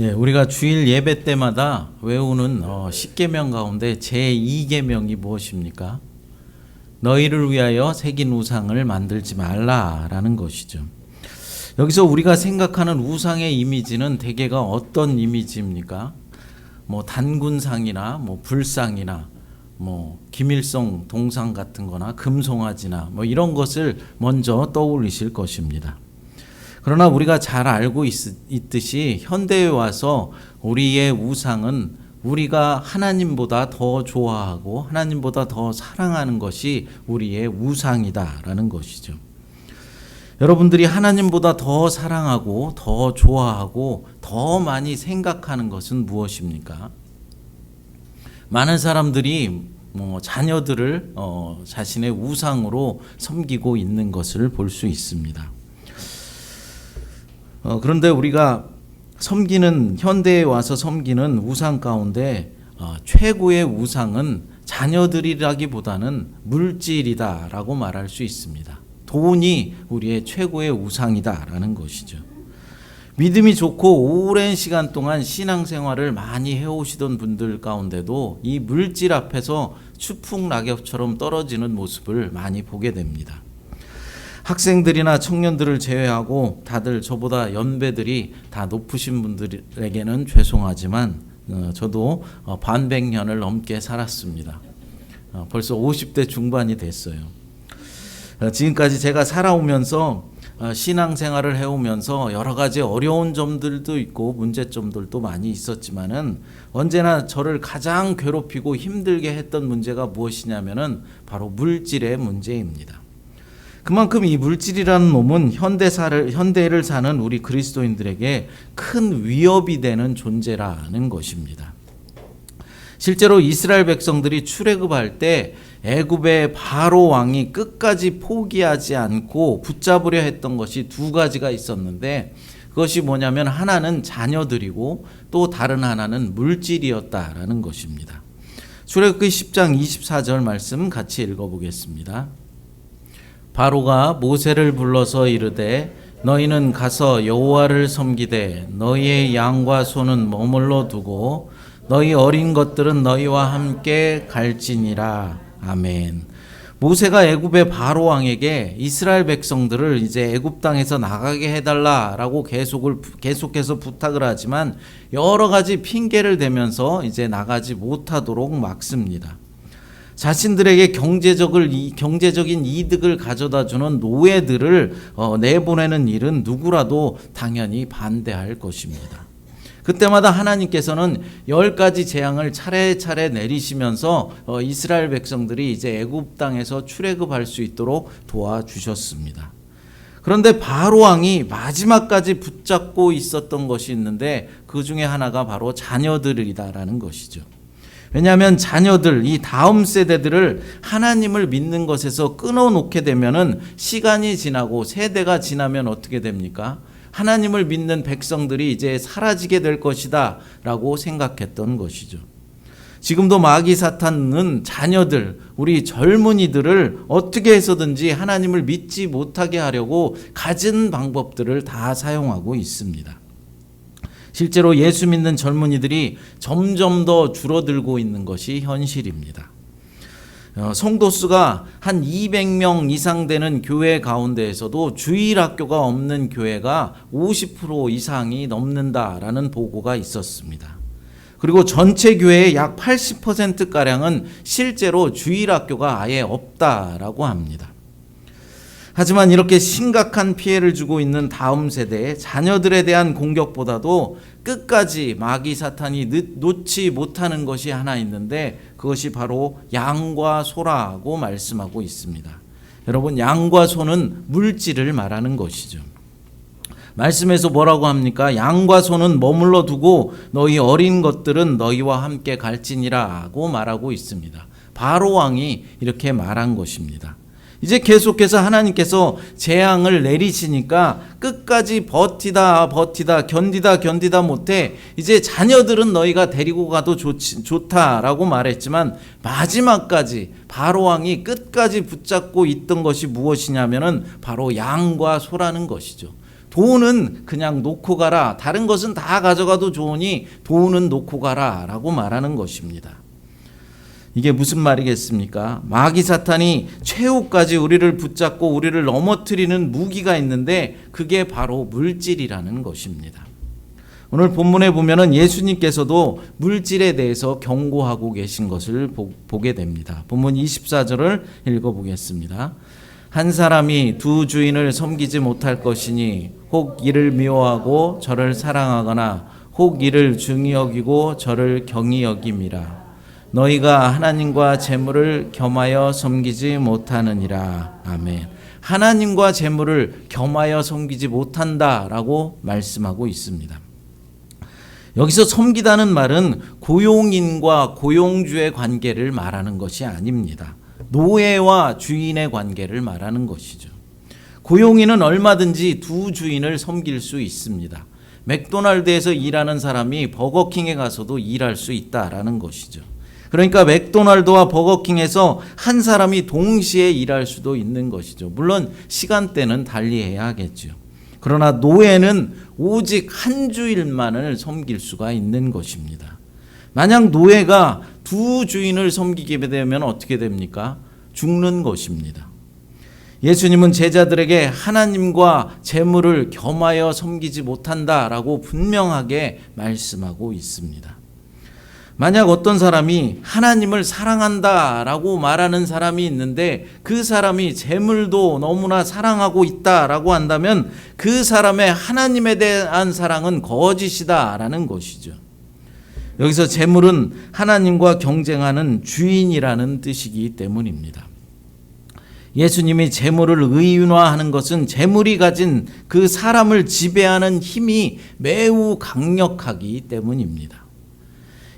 예, 우리가 주일 예배 때마다 외우는 10계명 가운데 제2계명이 무엇입니까? 너희를 위하여 새긴 우상을 만들지 말라라는 것이죠. 여기서 우리가 생각하는 우상의 이미지는 대개가 어떤 이미지입니까? 단군상이나 불상이나 김일성 동상 같은 거나 금송아지나 이런 것을 먼저 떠올리실 것입니다. 그러나 우리가 잘 알고 있듯이 현대에 와서 우리의 우상은 우리가 하나님보다 더 좋아하고 하나님보다 더 사랑하는 것이 우리의 우상이다라는 것이죠. 여러분들이 하나님보다 더 사랑하고 더 좋아하고 더 많이 생각하는 것은 무엇입니까? 많은 사람들이 자녀들을 자신의 우상으로 섬기고 있는 것을 볼 수 있습니다. 그런데 우리가 현대에 와서 섬기는 우상 가운데 최고의 우상은 자녀들이라기보다는 물질이다라고 말할 수 있습니다. 돈이 우리의 최고의 우상이다라는 것이죠. 믿음이 좋고 오랜 시간 동안 신앙생활을 많이 해오시던 분들 가운데도 이 물질 앞에서 추풍낙엽처럼 떨어지는 모습을 많이 보게 됩니다. 학생들이나 청년들을 제외하고 다들 저보다 연배들이 다 높으신 분들에게는 죄송하지만 저도 반백년을 넘게 살았습니다. 벌써 50대 중반이 됐어요. 지금까지 제가 살아오면서 신앙생활을 해오면서 여러 가지 어려운 점들도 있고 문제점들도 많이 있었지만은 언제나 저를 가장 괴롭히고 힘들게 했던 문제가 무엇이냐면은 바로 물질의 문제입니다. 그만큼 이 물질이라는 놈은 현대를 사는 우리 그리스도인들에게 큰 위협이 되는 존재라는 것입니다. 실제로 이스라엘 백성들이 출애굽할 때 애굽의 바로 왕이 끝까지 포기하지 않고 붙잡으려 했던 것이 두 가지가 있었는데 그것이 뭐냐면 하나는 자녀들이고 또 다른 하나는 물질이었다라는 것입니다. 출애굽기 10장 24절 말씀 같이 읽어보겠습니다. 바로가 모세를 불러서 이르되 너희는 가서 여호와를 섬기되 너희의 양과 소는 머물러 두고 너희 어린 것들은 너희와 함께 갈지니라. 아멘. 모세가 애굽의 바로 왕에게 이스라엘 백성들을 이제 애굽 땅에서 나가게 해달라라고 계속해서 부탁을 하지만 여러 가지 핑계를 대면서 이제 나가지 못하도록 막습니다. 자신들에게 경제적인 이득을 가져다주는 노예들을 내보내는 일은 누구라도 당연히 반대할 것입니다. 그때마다 하나님께서는 10가지 재앙을 차례차례 내리시면서 이스라엘 백성들이 이제 애굽 땅에서 출애굽할 수 있도록 도와주셨습니다. 그런데 바로 왕이 마지막까지 붙잡고 있었던 것이 있는데 그 중에 하나가 바로 자녀들이다라는 것이죠. 왜냐하면 자녀들, 이 다음 세대들을 하나님을 믿는 것에서 끊어놓게 되면은 시간이 지나고 세대가 지나면 어떻게 됩니까? 하나님을 믿는 백성들이 이제 사라지게 될 것이다 라고 생각했던 것이죠. 지금도 마귀 사탄은 자녀들, 우리 젊은이들을 어떻게 해서든지 하나님을 믿지 못하게 하려고 갖은 방법들을 다 사용하고 있습니다. 실제로 예수 믿는 젊은이들이 점점 더 줄어들고 있는 것이 현실입니다. 성도 수가 한 200명 이상 되는 교회 가운데에서도 주일학교가 없는 교회가 50% 이상이 넘는다라는 보고가 있었습니다. 그리고 전체 교회의 약 80%가량은 실제로 주일학교가 아예 없다라고 합니다. 하지만 이렇게 심각한 피해를 주고 있는 다음 세대의 자녀들에 대한 공격보다도 끝까지 마귀 사탄이 놓지 못하는 것이 하나 있는데 그것이 바로 양과 소라고 말씀하고 있습니다. 여러분, 양과 소는 물질을 말하는 것이죠. 말씀에서 뭐라고 합니까? 양과 소는 머물러 두고 너희 어린 것들은 너희와 함께 갈지니라고 말하고 있습니다. 바로 왕이 이렇게 말한 것입니다. 이제 계속해서 하나님께서 재앙을 내리시니까 끝까지 버티다 견디다 못해 이제 자녀들은 너희가 데리고 가도 좋다라고 말했지만 마지막까지 바로 왕이 끝까지 붙잡고 있던 것이 무엇이냐면은 바로 양과 소라는 것이죠. 돈은 그냥 놓고 가라. 다른 것은 다 가져가도 좋으니 돈은 놓고 가라 라고 말하는 것입니다. 이게 무슨 말이겠습니까? 마귀 사탄이 최후까지 우리를 붙잡고 우리를 넘어뜨리는 무기가 있는데 그게 바로 물질이라는 것입니다. 오늘 본문에 보면은 예수님께서도 물질에 대해서 경고하고 계신 것을 보게 됩니다. 본문 24절을 읽어보겠습니다. 한 사람이 두 주인을 섬기지 못할 것이니 혹 이를 미워하고 저를 사랑하거나 혹 이를 중히 여기고 저를 경히 여김이라. 너희가 하나님과 재물을 겸하여 섬기지 못하느니라. 아멘. 하나님과 재물을 겸하여 섬기지 못한다라고 말씀하고 있습니다. 여기서 섬기다는 말은 고용인과 고용주의 관계를 말하는 것이 아닙니다. 노예와 주인의 관계를 말하는 것이죠. 고용인은 얼마든지 두 주인을 섬길 수 있습니다. 맥도날드에서 일하는 사람이 버거킹에 가서도 일할 수 있다라는 것이죠. 그러니까 맥도날드와 버거킹에서 한 사람이 동시에 일할 수도 있는 것이죠. 물론 시간대는 달리해야 하겠죠. 그러나 노예는 오직 한 주일만을 섬길 수가 있는 것입니다. 만약 노예가 두 주인을 섬기게 되면 어떻게 됩니까? 죽는 것입니다. 예수님은 제자들에게 하나님과 재물을 겸하여 섬기지 못한다라고 분명하게 말씀하고 있습니다. 만약 어떤 사람이 하나님을 사랑한다라고 말하는 사람이 있는데 그 사람이 재물도 너무나 사랑하고 있다라고 한다면 그 사람의 하나님에 대한 사랑은 거짓이다라는 것이죠. 여기서 재물은 하나님과 경쟁하는 주인이라는 뜻이기 때문입니다. 예수님이 재물을 의인화하는 것은 재물이 가진 그 사람을 지배하는 힘이 매우 강력하기 때문입니다.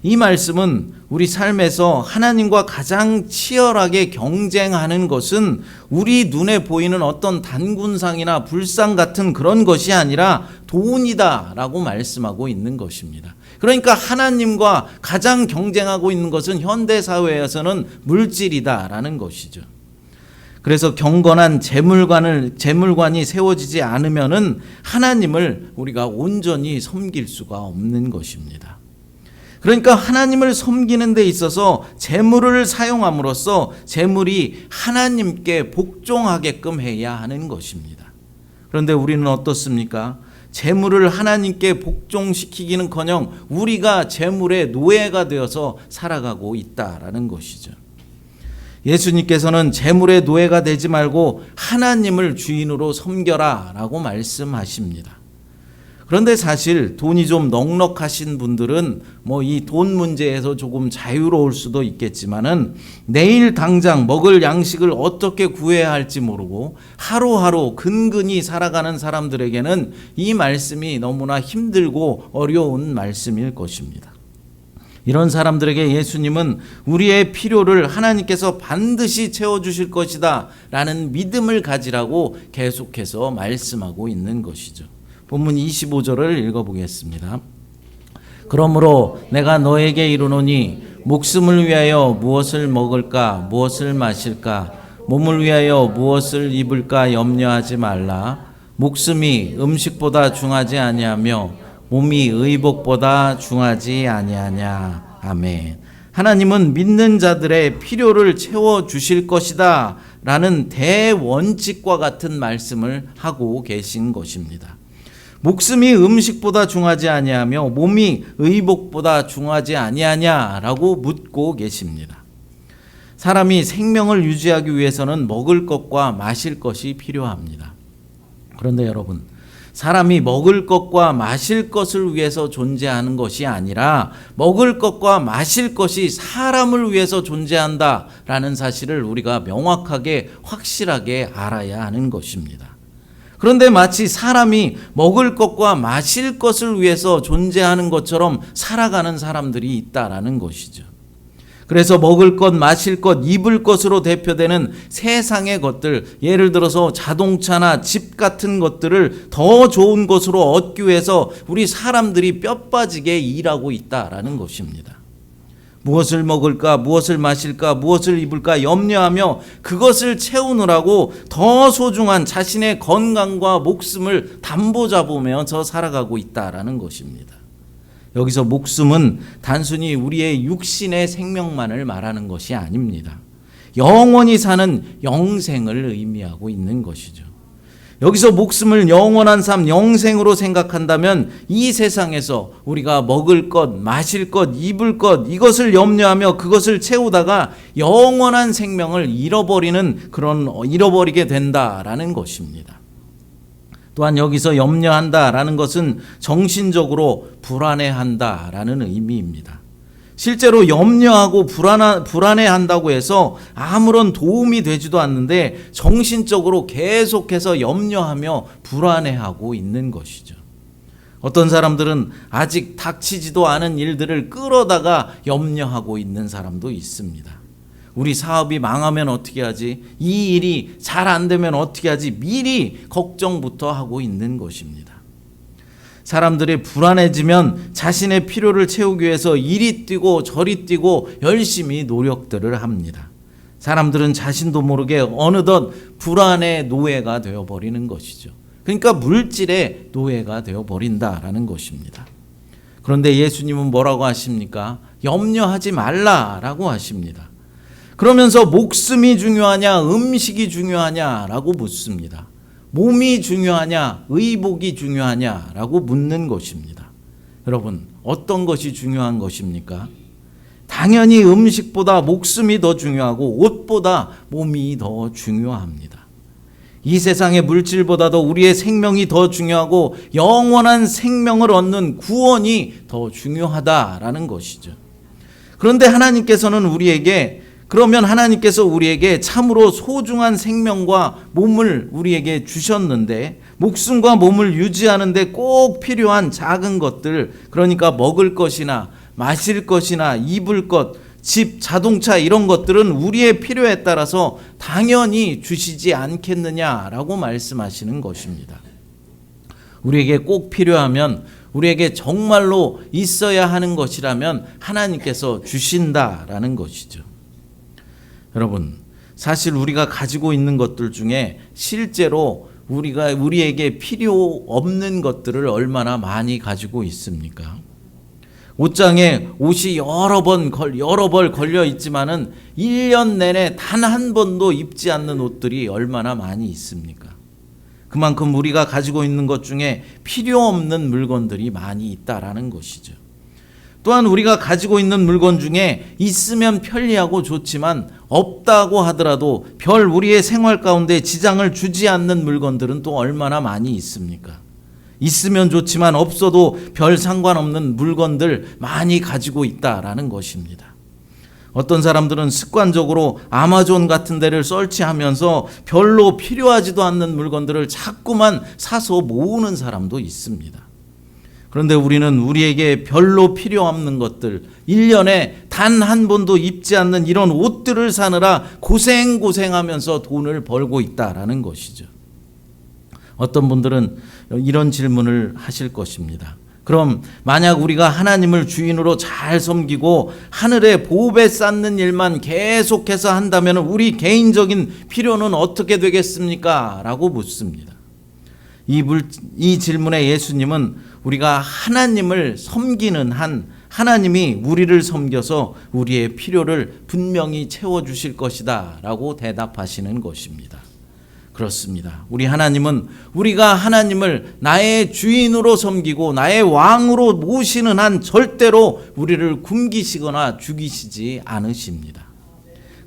이 말씀은 우리 삶에서 하나님과 가장 치열하게 경쟁하는 것은 우리 눈에 보이는 어떤 단군상이나 불상 같은 그런 것이 아니라 돈이다 라고 말씀하고 있는 것입니다. 그러니까 하나님과 가장 경쟁하고 있는 것은 현대사회에서는 물질이다 라는 것이죠. 그래서 경건한 재물관이 세워지지 않으면은 하나님을 우리가 온전히 섬길 수가 없는 것입니다. 그러니까 하나님을 섬기는 데 있어서 재물을 사용함으로써 재물이 하나님께 복종하게끔 해야 하는 것입니다. 그런데 우리는 어떻습니까? 재물을 하나님께 복종시키기는커녕 우리가 재물의 노예가 되어서 살아가고 있다라는 것이죠. 예수님께서는 재물의 노예가 되지 말고 하나님을 주인으로 섬겨라 라고 말씀하십니다. 그런데 사실 돈이 좀 넉넉하신 분들은 이 돈 문제에서 조금 자유로울 수도 있겠지만은 내일 당장 먹을 양식을 어떻게 구해야 할지 모르고 하루하루 근근히 살아가는 사람들에게는 이 말씀이 너무나 힘들고 어려운 말씀일 것입니다. 이런 사람들에게 예수님은 우리의 필요를 하나님께서 반드시 채워주실 것이다 라는 믿음을 가지라고 계속해서 말씀하고 있는 것이죠. 본문 25절을 읽어보겠습니다. 그러므로 내가 너에게 이르노니 목숨을 위하여 무엇을 먹을까 무엇을 마실까 몸을 위하여 무엇을 입을까 염려하지 말라. 목숨이 음식보다 중하지 아니하며 몸이 의복보다 중하지 아니하냐. 아멘. 하나님은 믿는 자들의 필요를 채워주실 것이다 라는 대원칙과 같은 말씀을 하고 계신 것입니다. 목숨이 음식보다 중하지 아니하며 몸이 의복보다 중하지 아니하냐라고 묻고 계십니다. 사람이 생명을 유지하기 위해서는 먹을 것과 마실 것이 필요합니다. 그런데 여러분, 사람이 먹을 것과 마실 것을 위해서 존재하는 것이 아니라 먹을 것과 마실 것이 사람을 위해서 존재한다라는 사실을 우리가 명확하게 확실하게 알아야 하는 것입니다. 그런데 마치 사람이 먹을 것과 마실 것을 위해서 존재하는 것처럼 살아가는 사람들이 있다라는 것이죠. 그래서 먹을 것, 마실 것, 입을 것으로 대표되는 세상의 것들, 예를 들어서 자동차나 집 같은 것들을 더 좋은 것으로 얻기 위해서 우리 사람들이 뼈 빠지게 일하고 있다라는 것입니다. 무엇을 먹을까, 무엇을 마실까, 무엇을 입을까 염려하며 그것을 채우느라고 더 소중한 자신의 건강과 목숨을 담보 잡으면서 살아가고 있다라는 것입니다. 여기서 목숨은 단순히 우리의 육신의 생명만을 말하는 것이 아닙니다. 영원히 사는 영생을 의미하고 있는 것이죠. 여기서 목숨을 영원한 삶, 영생으로 생각한다면 이 세상에서 우리가 먹을 것, 마실 것, 입을 것 이것을 염려하며 그것을 채우다가 영원한 생명을 잃어버리게 된다라는 것입니다. 또한 여기서 염려한다라는 것은 정신적으로 불안해한다라는 의미입니다. 실제로 염려하고 불안해한다고 해서 아무런 도움이 되지도 않는데 정신적으로 계속해서 염려하며 불안해하고 있는 것이죠. 어떤 사람들은 아직 닥치지도 않은 일들을 끌어다가 염려하고 있는 사람도 있습니다. 우리 사업이 망하면 어떻게 하지? 이 일이 잘 안 되면 어떻게 하지? 미리 걱정부터 하고 있는 것입니다. 사람들이 불안해지면 자신의 필요를 채우기 위해서 이리 뛰고 저리 뛰고 열심히 노력들을 합니다. 사람들은 자신도 모르게 어느덧 불안의 노예가 되어버리는 것이죠. 그러니까 물질의 노예가 되어버린다라는 것입니다. 그런데 예수님은 뭐라고 하십니까? 염려하지 말라라고 하십니다. 그러면서 목숨이 중요하냐, 음식이 중요하냐라고 묻습니다. 몸이 중요하냐, 의복이 중요하냐라고 묻는 것입니다. 여러분, 어떤 것이 중요한 것입니까? 당연히 음식보다 목숨이 더 중요하고 옷보다 몸이 더 중요합니다. 이 세상의 물질보다도 우리의 생명이 더 중요하고 영원한 생명을 얻는 구원이 더 중요하다라는 것이죠. 그런데 그러면 하나님께서 우리에게 참으로 소중한 생명과 몸을 우리에게 주셨는데 목숨과 몸을 유지하는 데 꼭 필요한 작은 것들, 그러니까 먹을 것이나 마실 것이나 입을 것, 집, 자동차 이런 것들은 우리의 필요에 따라서 당연히 주시지 않겠느냐라고 말씀하시는 것입니다. 우리에게 꼭 필요하면, 우리에게 정말로 있어야 하는 것이라면 하나님께서 주신다라는 것이죠. 여러분, 사실 우리가 가지고 있는 것들 중에 실제로 우리에게 필요 없는 것들을 얼마나 많이 가지고 있습니까? 옷장에 옷이 여러 벌 걸려 있지만은 1년 내내 단 한 번도 입지 않는 옷들이 얼마나 많이 있습니까? 그만큼 우리가 가지고 있는 것 중에 필요 없는 물건들이 많이 있다라는 것이죠. 또한 우리가 가지고 있는 물건 중에 있으면 편리하고 좋지만 없다고 하더라도 별 우리의 생활 가운데 지장을 주지 않는 물건들은 또 얼마나 많이 있습니까? 있으면 좋지만 없어도 별 상관없는 물건들 많이 가지고 있다라는 것입니다. 어떤 사람들은 습관적으로 아마존 같은 데를 설치하면서 별로 필요하지도 않는 물건들을 자꾸만 사서 모으는 사람도 있습니다. 그런데 우리는 우리에게 별로 필요 없는 것들, 1년에 단 한 번도 입지 않는 이런 옷들을 사느라 고생하면서 돈을 벌고 있다라는 것이죠. 어떤 분들은 이런 질문을 하실 것입니다. 그럼 만약 우리가 하나님을 주인으로 잘 섬기고 하늘의 보배 쌓는 일만 계속해서 한다면 우리 개인적인 필요는 어떻게 되겠습니까? 라고 묻습니다. 이 질문에 예수님은 우리가 하나님을 섬기는 한 하나님이 우리를 섬겨서 우리의 필요를 분명히 채워주실 것이다 라고 대답하시는 것입니다. 그렇습니다. 우리 하나님은 우리가 하나님을 나의 주인으로 섬기고 나의 왕으로 모시는 한 절대로 우리를 굶기시거나 죽이시지 않으십니다.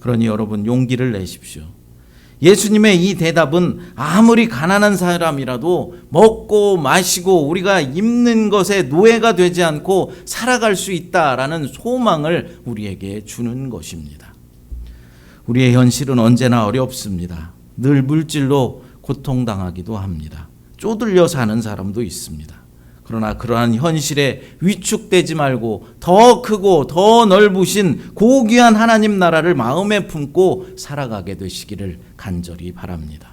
그러니 여러분 용기를 내십시오. 예수님의 이 대답은 아무리 가난한 사람이라도 먹고 마시고 우리가 입는 것에 노예가 되지 않고 살아갈 수 있다라는 소망을 우리에게 주는 것입니다. 우리의 현실은 언제나 어렵습니다. 늘 물질로 고통당하기도 합니다. 쪼들려 사는 사람도 있습니다. 그러나 그러한 현실에 위축되지 말고 더 크고 더 넓으신 고귀한 하나님 나라를 마음에 품고 살아가게 되시기를 간절히 바랍니다.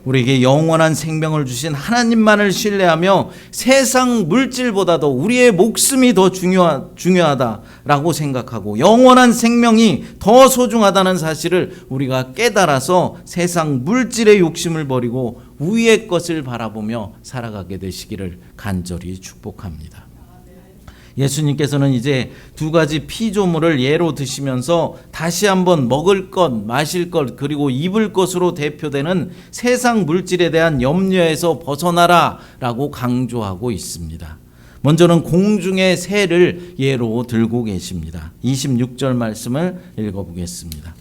우리에게 영원한 생명을 주신 하나님만을 신뢰하며 세상 물질보다도 우리의 목숨이 더 중요하다라고 생각하고 영원한 생명이 더 소중하다는 사실을 우리가 깨달아서 세상 물질의 욕심을 버리고 위의 것을 바라보며 살아가게 되시기를 간절히 축복합니다. 예수님께서는 이제 두 가지 피조물을 예로 드시면서 다시 한번 먹을 것, 마실 것, 그리고 입을 것으로 대표되는 세상 물질에 대한 염려에서 벗어나라 라고 강조하고 있습니다. 먼저는 공중의 새를 예로 들고 계십니다. 26절 말씀을 읽어보겠습니다.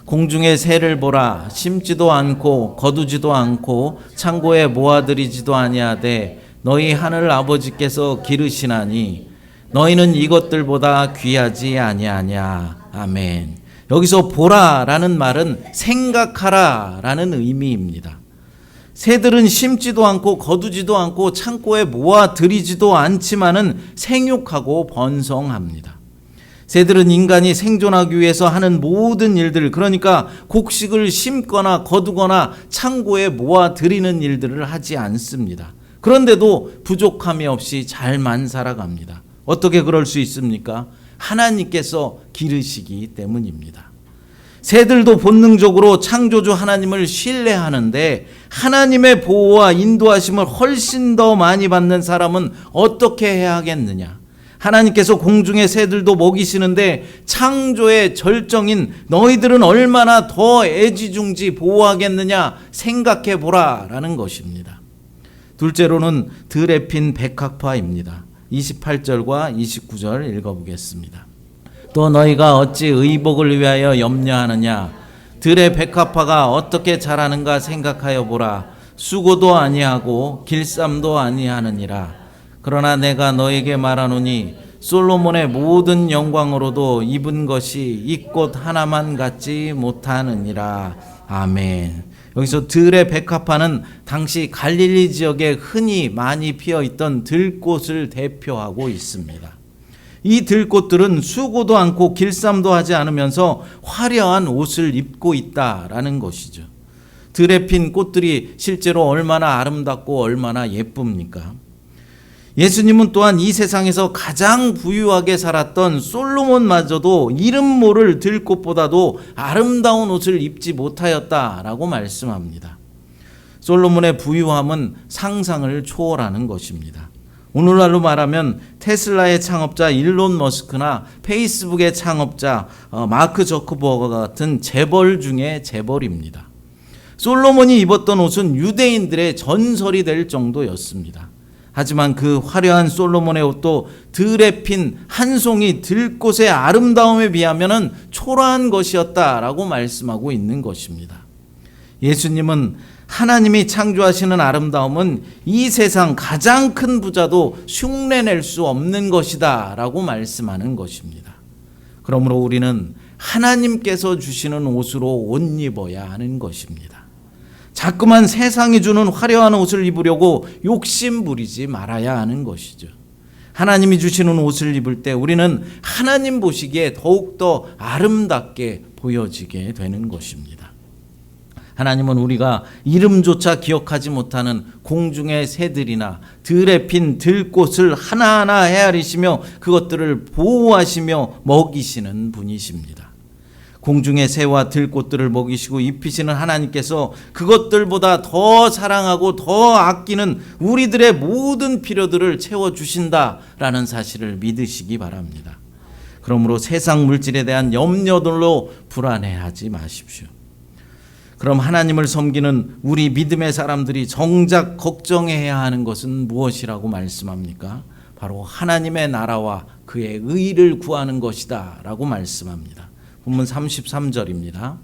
공중의 새를 보라. 심지도 않고 거두지도 않고 창고에 모아들이지도 아니하되 너희 하늘 아버지께서 기르시나니 너희는 이것들보다 귀하지 아니하냐. 아멘. 여기서 보라라는 말은 생각하라라는 의미입니다. 새들은 심지도 않고 거두지도 않고 창고에 모아들이지도 않지만은 생육하고 번성합니다. 새들은 인간이 생존하기 위해서 하는 모든 일들, 그러니까 곡식을 심거나 거두거나 창고에 모아들이는 일들을 하지 않습니다. 그런데도 부족함이 없이 잘만 살아갑니다. 어떻게 그럴 수 있습니까? 하나님께서 기르시기 때문입니다. 새들도 본능적으로 창조주 하나님을 신뢰하는데 하나님의 보호와 인도하심을 훨씬 더 많이 받는 사람은 어떻게 해야 하겠느냐? 하나님께서 공중의 새들도 먹이시는데 창조의 절정인 너희들은 얼마나 더 애지중지 보호하겠느냐 생각해 보라라는 것입니다. 둘째로는 들에 핀 백합화입니다. 28절과 29절 읽어보겠습니다. 또 너희가 어찌 의복을 위하여 염려하느냐? 들의 백합화가 어떻게 자라는가 생각하여 보라. 수고도 아니하고 길쌈도 아니하느니라. 그러나 내가 너에게 말하노니 솔로몬의 모든 영광으로도 입은 것이 이 꽃 하나만 같지 못하느니라. 아멘. 여기서 들의 백합화는 당시 갈릴리 지역에 흔히 많이 피어있던 들꽃을 대표하고 있습니다. 이 들꽃들은 수고도 않고 길쌈도 하지 않으면서 화려한 옷을 입고 있다라는 것이죠. 들에 핀 꽃들이 실제로 얼마나 아름답고 얼마나 예쁩니까? 예수님은 또한 이 세상에서 가장 부유하게 살았던 솔로몬마저도 이름 모를 들꽃보다도 아름다운 옷을 입지 못하였다라고 말씀합니다. 솔로몬의 부유함은 상상을 초월하는 것입니다. 오늘날로 말하면 테슬라의 창업자 일론 머스크나 페이스북의 창업자 마크 저커버그 같은 재벌 중에 재벌입니다. 솔로몬이 입었던 옷은 유대인들의 전설이 될 정도였습니다. 하지만 그 화려한 솔로몬의 옷도 들에 핀 한 송이 들꽃의 아름다움에 비하면 초라한 것이었다라고 말씀하고 있는 것입니다. 예수님은 하나님이 창조하시는 아름다움은 이 세상 가장 큰 부자도 흉내낼 수 없는 것이다 라고 말씀하는 것입니다. 그러므로 우리는 하나님께서 주시는 옷으로 옷 입어야 하는 것입니다. 자꾸만 세상이 주는 화려한 옷을 입으려고 욕심 부리지 말아야 하는 것이죠. 하나님이 주시는 옷을 입을 때 우리는 하나님 보시기에 더욱더 아름답게 보여지게 되는 것입니다. 하나님은 우리가 이름조차 기억하지 못하는 공중의 새들이나 들에 핀 들꽃을 하나하나 헤아리시며 그것들을 보호하시며 먹이시는 분이십니다. 공중의 새와 들꽃들을 먹이시고 입히시는 하나님께서 그것들보다 더 사랑하고 더 아끼는 우리들의 모든 필요들을 채워주신다라는 사실을 믿으시기 바랍니다. 그러므로 세상 물질에 대한 염려들로 불안해하지 마십시오. 그럼 하나님을 섬기는 우리 믿음의 사람들이 정작 걱정해야 하는 것은 무엇이라고 말씀합니까? 바로 하나님의 나라와 그의 의를 구하는 것이다 라고 말씀합니다. 본문 33절입니다.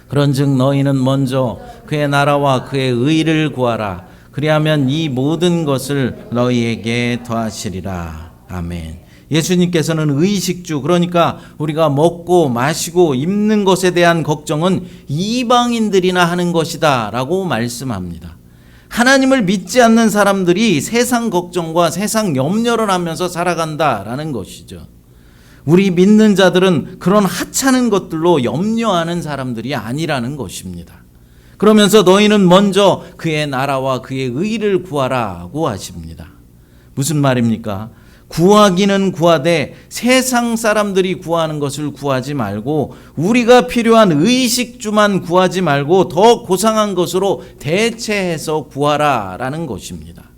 그런즉 너희는 먼저 그의 나라와 그의 의를 구하라. 그리하면 이 모든 것을 너희에게 더하시리라. 아멘. 예수님께서는 의식주, 그러니까 우리가 먹고 마시고 입는 것에 대한 걱정은 이방인들이나 하는 것이다 라고 말씀합니다. 하나님을 믿지 않는 사람들이 세상 걱정과 세상 염려를 하면서 살아간다라는 것이죠. 우리 믿는 자들은 그런 하찮은 것들로 염려하는 사람들이 아니라는 것입니다. 그러면서 너희는 먼저 그의 나라와 그의 의를 구하라고 하십니다. 무슨 말입니까? 구하기는 구하되 세상 사람들이 구하는 것을 구하지 말고 우리가 필요한 의식주만 구하지 말고 더 고상한 것으로 대체해서 구하라라는 것입니다.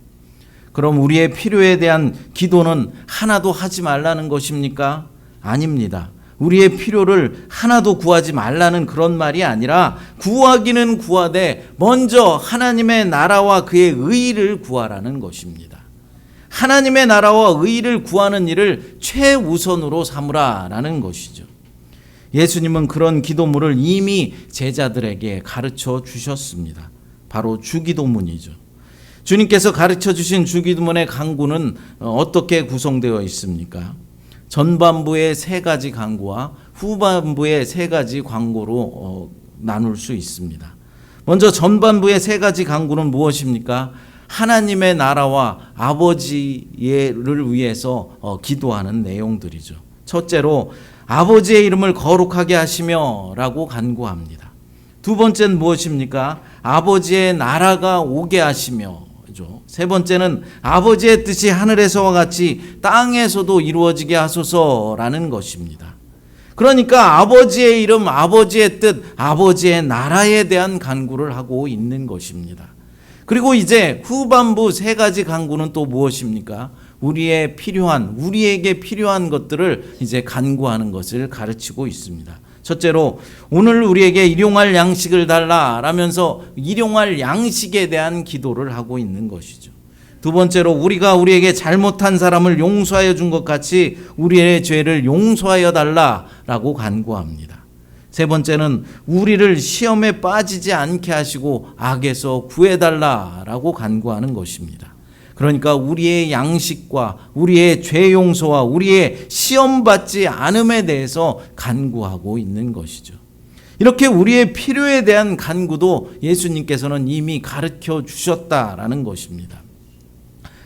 그럼 우리의 필요에 대한 기도는 하나도 하지 말라는 것입니까? 아닙니다. 우리의 필요를 하나도 구하지 말라는 그런 말이 아니라 구하기는 구하되 먼저 하나님의 나라와 그의 의를 구하라는 것입니다. 하나님의 나라와 의를 구하는 일을 최우선으로 삼으라라는 것이죠. 예수님은 그런 기도문을 이미 제자들에게 가르쳐 주셨습니다. 바로 주기도문이죠. 주님께서 가르쳐 주신 주기도문의 강구는 어떻게 구성되어 있습니까? 전반부의 3가지 강구와 후반부의 3가지 강구로 나눌 수 있습니다. 먼저 전반부의 3가지 강구는 무엇입니까? 하나님의 나라와 아버지를 위해서 기도하는 내용들이죠. 첫째로 아버지의 이름을 거룩하게 하시며 라고 간구합니다. 두 번째는 무엇입니까? 아버지의 나라가 오게 하시며. 세 번째는 아버지의 뜻이 하늘에서와 같이 땅에서도 이루어지게 하소서라는 것입니다. 그러니까 아버지의 이름, 아버지의 뜻, 아버지의 나라에 대한 간구를 하고 있는 것입니다. 그리고 이제 후반부 3가지 간구는 또 무엇입니까? 우리에게 필요한 것들을 이제 간구하는 것을 가르치고 있습니다. 첫째로 오늘 우리에게 일용할 양식을 달라라면서 일용할 양식에 대한 기도를 하고 있는 것이죠. 두 번째로 우리가 우리에게 잘못한 사람을 용서하여 준 것 같이 우리의 죄를 용서하여 달라라고 간구합니다. 세 번째는 우리를 시험에 빠지지 않게 하시고 악에서 구해달라라고 간구하는 것입니다. 그러니까 우리의 양식과 우리의 죄 용서와 우리의 시험받지 않음에 대해서 간구하고 있는 것이죠. 이렇게 우리의 필요에 대한 간구도 예수님께서는 이미 가르쳐 주셨다라는 것입니다.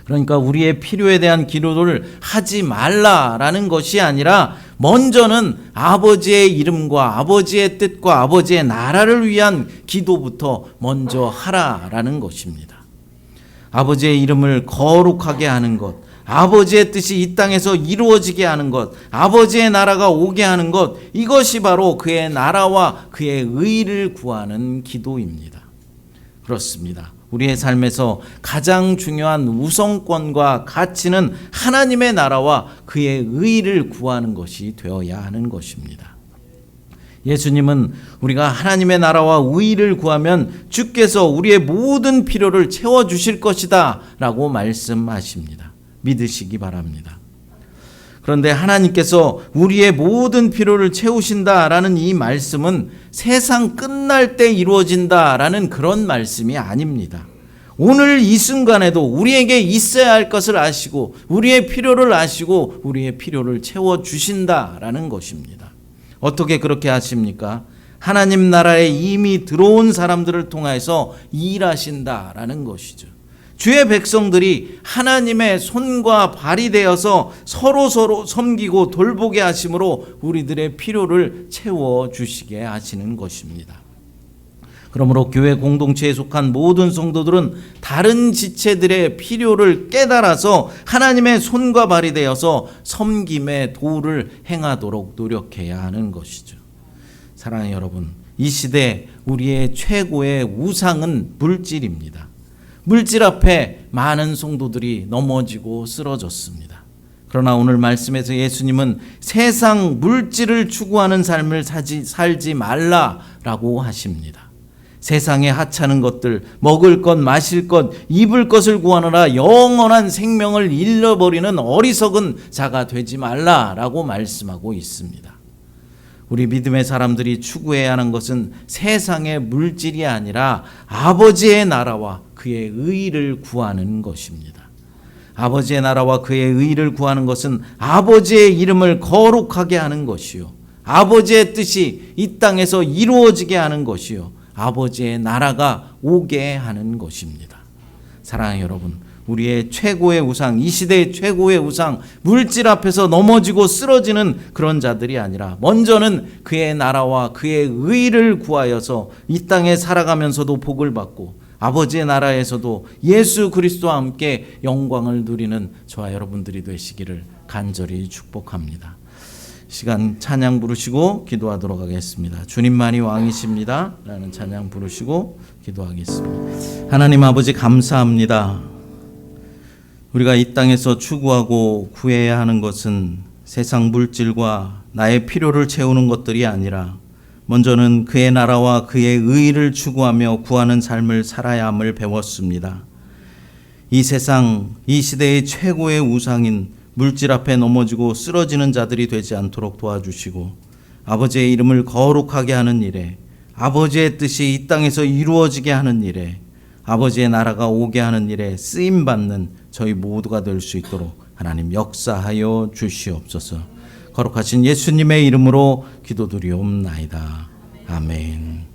그러니까 우리의 필요에 대한 기도를 하지 말라라는 것이 아니라 먼저는 아버지의 이름과 아버지의 뜻과 아버지의 나라를 위한 기도부터 먼저 하라라는 것입니다. 아버지의 이름을 거룩하게 하는 것, 아버지의 뜻이 이 땅에서 이루어지게 하는 것, 아버지의 나라가 오게 하는 것, 이것이 바로 그의 나라와 그의 의를 구하는 기도입니다. 그렇습니다. 우리의 삶에서 가장 중요한 우선권과 가치는 하나님의 나라와 그의 의를 구하는 것이 되어야 하는 것입니다. 예수님은 우리가 하나님의 나라와 의를 구하면 주께서 우리의 모든 필요를 채워주실 것이다 라고 말씀하십니다. 믿으시기 바랍니다. 그런데 하나님께서 우리의 모든 필요를 채우신다라는 이 말씀은 세상 끝날 때 이루어진다라는 그런 말씀이 아닙니다. 오늘 이 순간에도 우리에게 있어야 할 것을 아시고 우리의 필요를 아시고 우리의 필요를 채워주신다라는 것입니다. 어떻게 그렇게 하십니까? 하나님 나라에 이미 들어온 사람들을 통해서 일하신다라는 것이죠. 주의 백성들이 하나님의 손과 발이 되어서 서로 섬기고 돌보게 하심으로 우리들의 필요를 채워주시게 하시는 것입니다. 그러므로 교회 공동체에 속한 모든 성도들은 다른 지체들의 필요를 깨달아서 하나님의 손과 발이 되어서 섬김의 도를 행하도록 노력해야 하는 것이죠. 사랑하는 여러분, 이 시대 우리의 최고의 우상은 물질입니다. 물질 앞에 많은 성도들이 넘어지고 쓰러졌습니다. 그러나 오늘 말씀에서 예수님은 세상 물질을 추구하는 삶을 살지 말라라고 하십니다. 세상에 하찮은 것들, 먹을 것, 마실 것, 입을 것을 구하느라 영원한 생명을 잃어버리는 어리석은 자가 되지 말라라고 말씀하고 있습니다. 우리 믿음의 사람들이 추구해야 하는 것은 세상의 물질이 아니라 아버지의 나라와 그의 의를 구하는 것입니다. 아버지의 나라와 그의 의를 구하는 것은 아버지의 이름을 거룩하게 하는 것이요, 아버지의 뜻이 이 땅에서 이루어지게 하는 것이요, 아버지의 나라가 오게 하는 것입니다. 사랑하는 여러분, 우리의 최고의 우상, 이 시대의 최고의 우상, 물질 앞에서 넘어지고 쓰러지는 그런 자들이 아니라 먼저는 그의 나라와 그의 의를 구하여서 이 땅에 살아가면서도 복을 받고 아버지의 나라에서도 예수 그리스도와 함께 영광을 누리는 저와 여러분들이 되시기를 간절히 축복합니다. 시간 찬양 부르시고 기도하도록 하겠습니다. 주님만이 왕이십니다 라는 찬양 부르시고 기도하겠습니다. 하나님 아버지 감사합니다. 우리가 이 땅에서 추구하고 구해야 하는 것은 세상 물질과 나의 필요를 채우는 것들이 아니라 먼저는 그의 나라와 그의 의를 추구하며 구하는 삶을 살아야 함을 배웠습니다. 이 세상, 이 시대의 최고의 우상인 물질 앞에 넘어지고 쓰러지는 자들이 되지 않도록 도와주시고 아버지의 이름을 거룩하게 하는 일에, 아버지의 뜻이 이 땅에서 이루어지게 하는 일에, 아버지의 나라가 오게 하는 일에 쓰임받는 저희 모두가 될 수 있도록 하나님 역사하여 주시옵소서. 거룩하신 예수님의 이름으로 기도드리옵나이다. 아멘.